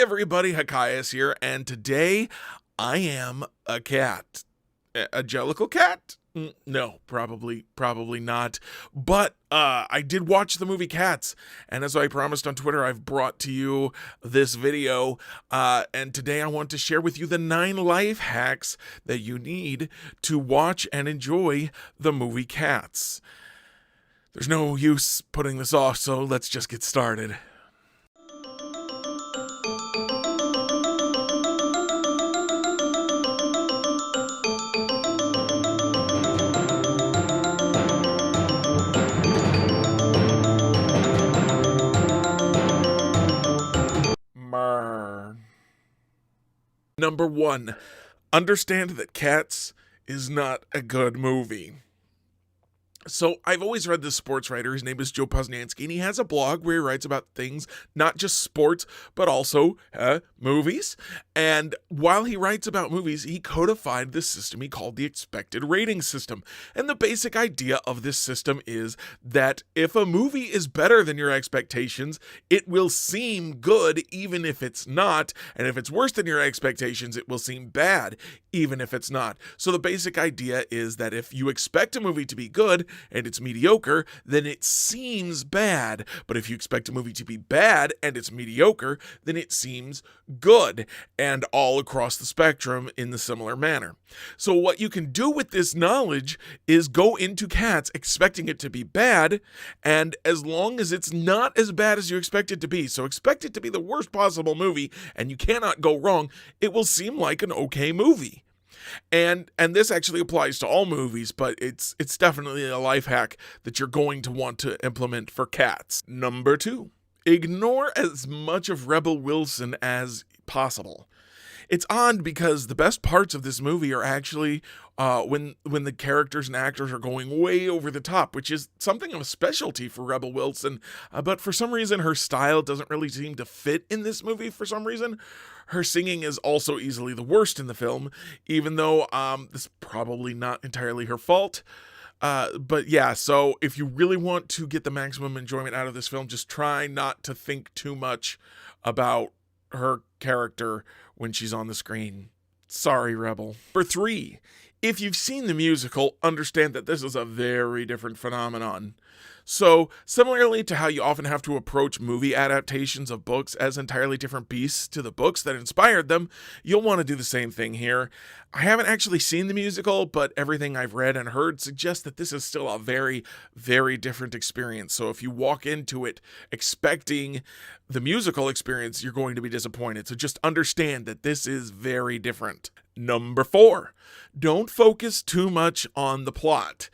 Hey everybody, Hakaias here, and today I am a cat. A jellicle cat? No, probably not. But I did watch the movie Cats, and as I promised on Twitter, I've brought to you this video, and today I want to share with you the 9 life hacks that you need to watch and enjoy the movie Cats. There's no use putting this off, so let's just get started. Number 1, understand that Cats is not a good movie. So I've always read this sports writer. His name is Joe Posnanski, and he has a blog where he writes about things, not just sports, but also movies. And while he writes about movies, he codified this system he called the expected rating system. And the basic idea of this system is that if a movie is better than your expectations, it will seem good even if it's not. And if it's worse than your expectations, it will seem bad even if it's not. So the basic idea is that if you expect a movie to be good, and it's mediocre, then it seems bad. But if you expect a movie to be bad and it's mediocre, then it seems good, and all across the spectrum in the similar manner. So what you can do with this knowledge is go into Cats expecting it to be bad, and as long as it's not as bad as you expect it to be, so expect it to be the worst possible movie, and you cannot go wrong, it will seem like an okay movie. And this actually applies to all movies, but it's definitely a life hack that you're going to want to implement for Cats. Number 2, ignore as much of Rebel Wilson as possible. It's odd because the best parts of this movie are actually when the characters and actors are going way over the top, which is something of a specialty for Rebel Wilson. But for some reason, her style doesn't really seem to fit in this movie for some reason. Her singing is also easily the worst in the film, even though this is probably not entirely her fault. But yeah, so if you really want to get the maximum enjoyment out of this film, just try not to think too much about her character when she's on the screen. Sorry, Rebel. Number 3, if you've seen the musical, understand that this is a very different phenomenon. So, similarly to how you often have to approach movie adaptations of books as entirely different beasts to the books that inspired them, you'll want to do the same thing here. I haven't actually seen the musical, but everything I've read and heard suggests that this is still a very, very different experience. So if you walk into it expecting the musical experience, you're going to be disappointed. So just understand that this is very different. Number 4, don't focus too much on the plot.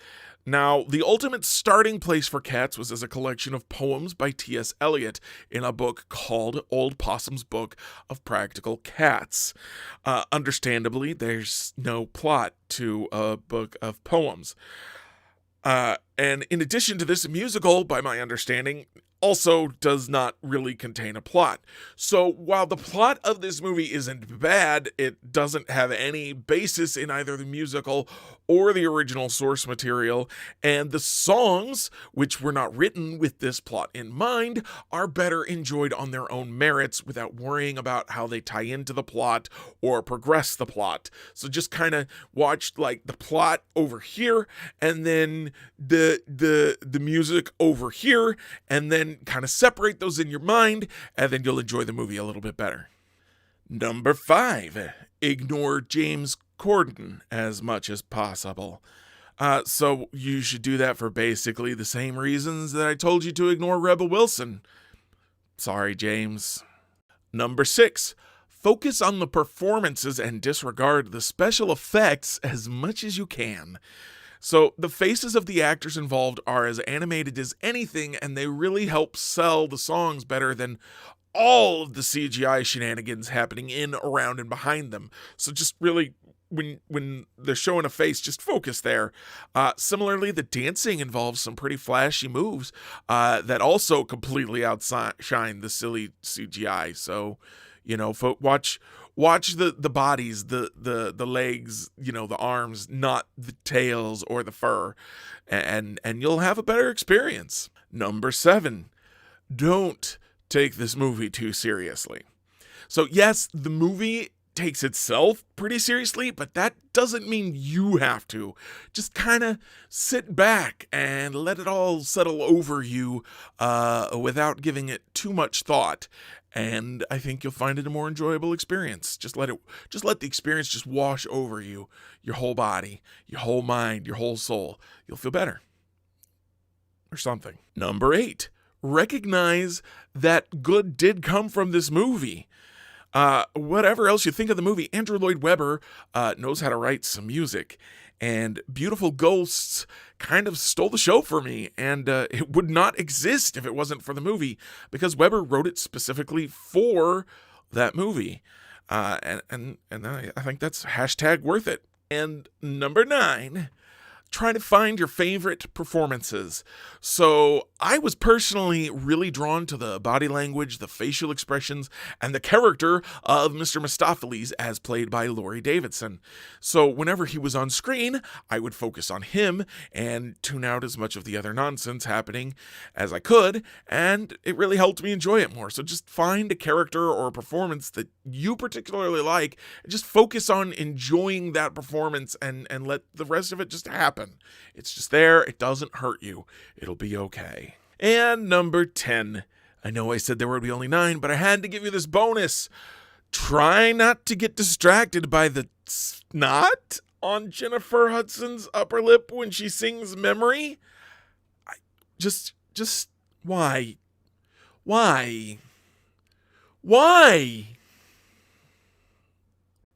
Now, the ultimate starting place for Cats was as a collection of poems by T.S. Eliot in a book called Old Possum's Book of Practical Cats. Understandably, there's no plot to a book of poems. And in addition to this, musical, by my understanding, also does not really contain a plot. So while the plot of this movie isn't bad, it doesn't have any basis in either the musical or the original source material, and the songs, which were not written with this plot in mind, are better enjoyed on their own merits without worrying about how they tie into the plot or progress the plot. So just kind of watch like the plot over here, and then the music over here, and then kind of separate those in your mind, and then you'll enjoy the movie a little bit better. Number 5, ignore James Corden as much as possible. So you should do that for basically the same reasons that I told you to ignore Rebel Wilson. Sorry, James. Number 6, focus on the performances and disregard the special effects as much as you can. So the faces of the actors involved are as animated as anything, and they really help sell the songs better than all of the CGI shenanigans happening in, around, and behind them. So just really, when they're showing a face, just focus there. Similarly, the dancing involves some pretty flashy moves that also completely outshine the silly CGI. So, you know, watch the bodies, the legs, you know, the arms, not the tails or the fur, and you'll have a better experience. Number 7, don't take this movie too seriously. So yes, the movie takes itself pretty seriously, but that doesn't mean you have to. Just kind of sit back and let it all settle over you without giving it too much thought. And I think you'll find it a more enjoyable experience. Just let the experience just wash over you, your whole body, your whole mind, your whole soul. You'll feel better. Or something. Number 8, recognize that good did come from this movie. Whatever else you think of the movie, Andrew Lloyd Webber knows how to write some music. And Beautiful Ghosts kind of stole the show for me, and it would not exist if it wasn't for the movie, because Webber wrote it specifically for that movie. And I think that's hashtag worth it. And number 9, try to find your favorite performances. So I was personally really drawn to the body language, the facial expressions, and the character of Mr. Mistopheles as played by Laurie Davidson. So whenever he was on screen, I would focus on him and tune out as much of the other nonsense happening as I could, and it really helped me enjoy it more. So just find a character or a performance that you particularly like, and just focus on enjoying that performance and let the rest of it just happen. It's just there. It doesn't hurt you. It'll be okay. And number 10. I know I said there would be only 9, but I had to give you this bonus. Try not to get distracted by the snot on Jennifer Hudson's upper lip when she sings Memory. Just why? Why?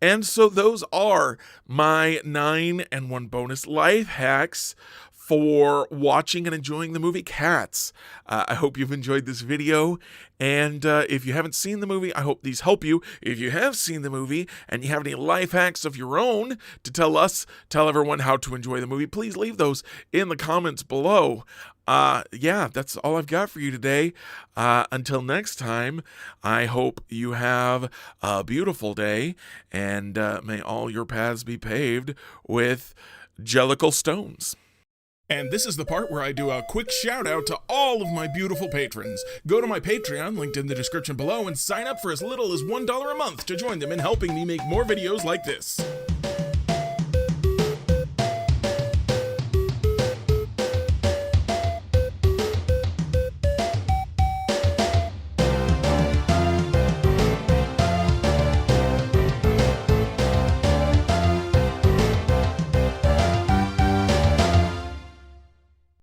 And so those are my 9 and 1 bonus life hacks for watching and enjoying the movie Cats. I hope you've enjoyed this video, and if you haven't seen the movie, I hope these help you. If you have seen the movie and you have any life hacks of your own to tell everyone how to enjoy the movie, please leave those in the comments below. Yeah, that's all I've got for you today. Until next time, I hope you have a beautiful day, and may all your paths be paved with jellicle stones. And this is the part where I do a quick shout out to all of my beautiful patrons. Go to my Patreon, linked in the description below, and sign up for as little as $1 a month to join them in helping me make more videos like this.